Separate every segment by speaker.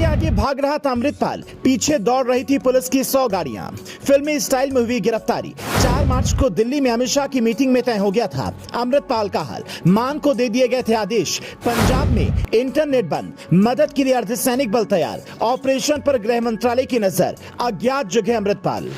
Speaker 1: आगे आगे भाग रहा था अमृतपाल, पीछे दौड़ रही थी पुलिस की 100 गाड़ियां। फिल्मी स्टाइल में हुई गिरफ्तारी। 4 मार्च को दिल्ली में अमित शाह की मीटिंग में तय हो गया था अमृतपाल का हाल। मान को दे दिए गए थे आदेश। पंजाब में इंटरनेट बंद, मदद के लिए अर्धसैनिक बल तैयार। ऑपरेशन पर गृह मंत्रालय की नजर। अज्ञात जगह अमृतपाल।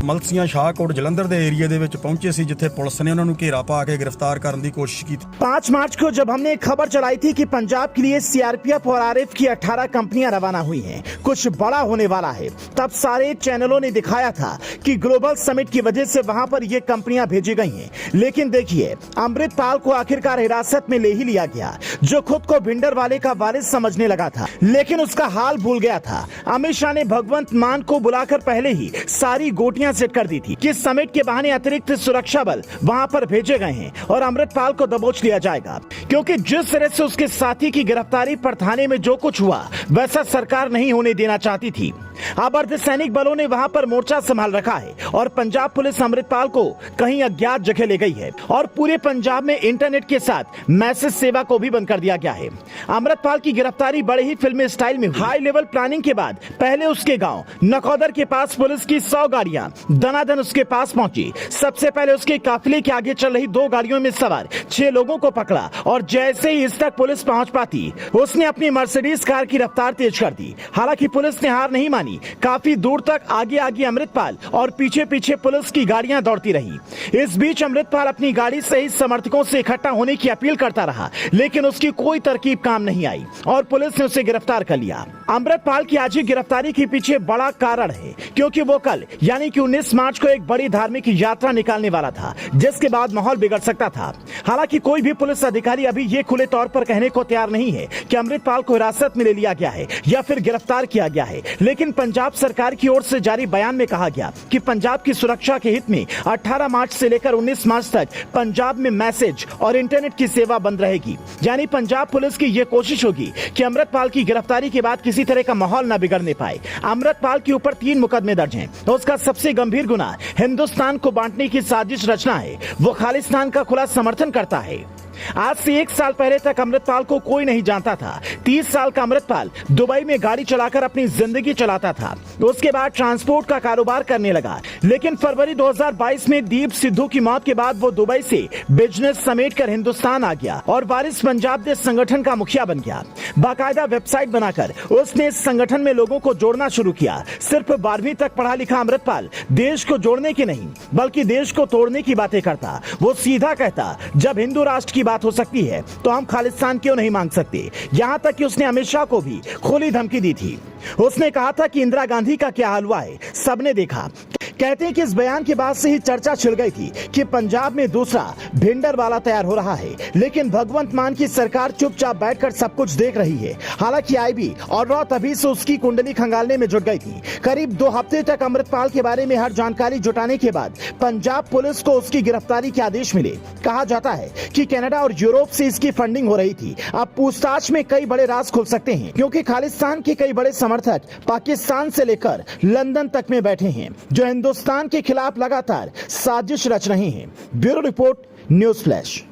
Speaker 2: मलसियां शाहकोट जलंधर के एरिया दे विच पहुंचे सी, जिथे पुलिस ने उन्होंने घेरा पा के गिरफ्तार करने की कोशिश की।
Speaker 1: 5 मार्च को जब हमने खबर चलाई थी कि पंजाब के लिए सीआरपीएफ और आरएफ की 18 कंपनियां रवाना हुई हैं, कुछ बड़ा होने वाला है, तब सारे चैनलों ने दिखाया था कि ग्लोबल समिट की वजह से वहां पर ये कंपनियां भेजी गई हैं। लेकिन देखिए, अमृतपाल को आखिरकार हिरासत में ले ही लिया गया, जो खुद को भिंडर वाले का वारिस समझने लगा था, लेकिन उसका हाल भूल गया था। अमित शाह ने भगवंत मान को बुलाकर पहले ही सारी गोटियां सेट कर दी थी कि समिट के बहाने अतिरिक्त सुरक्षा बल वहां पर भेजे गए हैं और अमृतपाल को दबोच लिया जाएगा, क्योंकि जिस तरह से उसके साथी की गिरफ्तारी पर थाने में जो कुछ हुआ वैसा सरकार नहीं होने देना चाहती थी। अब अर्धसैनिक बलों ने वहां पर मोर्चा संभाल रखा है और पंजाब पुलिस अमृतपाल को कहीं अज्ञात जगह ले गई है और पूरे पंजाब में इंटरनेट के साथ मैसेज सेवा को भी बंद कर दिया गया है। अमृतपाल की गिरफ्तारी बड़े ही फिल्मी स्टाइल में हाई लेवल प्लानिंग के बाद पहले उसके गांव नकोदर के पास पुलिस की 100 गाड़ियां दनादन उसके पास पहुंची। सबसे पहले उसके काफिले के आगे चल रही 2 गाड़ियों में सवार 6 लोगों को पकड़ा और जैसे ही इस तक पुलिस पहुंच पाती, उसने अपनी मर्सिडीज कार की रफ्तार तेज कर दी। हालांकि पुलिस ने हार नहीं मानी। काफी दूर तक आगे आगे अमृतपाल और पीछे पीछे पुलिस की गाड़ियां दौड़ती रही। इस बीच अमृतपाल अपनी गाड़ी से ही समर्थकों से इकट्ठा होने की अपील करता रहा, लेकिन उसकी कोई तरकीब काम नहीं आई और पुलिस ने उसे गिरफ्तार कर लिया। अमृतपाल की आज ही गिरफ्तारी के पीछे बड़ा कारण है, क्योंकि वो कल यानी कि 19 मार्च को एक बड़ी धार्मिक यात्रा निकालने वाला था, जिसके बाद माहौल बिगड़ सकता था। हालांकि कोई भी पुलिस अधिकारी अभी ये खुले तौर पर कहने को तैयार नहीं है कि अमृतपाल को हिरासत में ले लिया गया है या फिर गिरफ्तार किया गया है, लेकिन पंजाब सरकार की ओर से जारी बयान में कहा गया कि पंजाब की सुरक्षा के हित में 18 मार्च से लेकर 19 मार्च तक पंजाब में मैसेज और इंटरनेट की सेवा बंद रहेगी। यानी पंजाब पुलिस की यह कोशिश होगी कि अमृतपाल की गिरफ्तारी के बाद किसी तरह का माहौल न बिगड़ने पाए। अमृतपाल के ऊपर 3 मुकदमे दर्ज हैं। तो उसका सबसे गंभीर गुनाह हिंदुस्तान को बांटने की साजिश रचना है। वो खालिस्तान का खुला समर्थन करता है। आज से 1 साल पहले तक अमृतपाल को कोई नहीं जानता था। 30 साल का अमृतपाल दुबई में गाड़ी चलाकर अपनी जिंदगी चलाता था। उसके बाद ट्रांसपोर्ट का कारोबार करने लगा, लेकिन फरवरी 2022 में दीप सिद्धू की मौत के बाद वो दुबई से बिजनेस समेट कर हिंदुस्तान आ गया और वारिस पंजाब देश संगठन का मुखिया बन गया। बाकायदा वेबसाइट बनाकर उसने इस संगठन में लोगों को जोड़ना शुरू किया। सिर्फ 12वीं तक पढ़ा लिखा अमृतपाल देश को जोड़ने की नहीं बल्कि देश को तोड़ने की बातें करता। वो सीधा कहता, जब हिंदू राष्ट्र की बात हो सकती है तो हम खालिस्तान क्यों नहीं मांग सकते। यहां तक कि उसने अमित शाह को भी खुली धमकी दी थी। उसने कहा था कि इंदिरा गांधी का क्या हाल हुआ है सबने देखा। कहते हैं कि इस बयान के बाद से ही चर्चा छिड़ गई थी कि पंजाब में दूसरा भिंडर वाला तैयार हो रहा है, लेकिन भगवंत मान की सरकार चुपचाप बैठकर सब कुछ देख रही है। हालांकि आईबी और रॉ तभी से उसकी कुंडली खंगालने में जुट गई थी। करीब 2 हफ्ते तक अमृतपाल के बारे में हर जानकारी जुटाने के बाद पंजाब पुलिस को उसकी गिरफ्तारी के आदेश मिले। कहा जाता है कि कनाडा और यूरोप से इसकी फंडिंग हो रही थी। अब पूछताछ में कई बड़े राज खुल सकते हैं, क्योंकि खालिस्तान के कई बड़े समर्थक पाकिस्तान से लेकर लंदन तक में बैठे हैं, जो हिंदुस्तान के खिलाफ लगातार साजिश रच रहे हैं। Bureau report, news flash.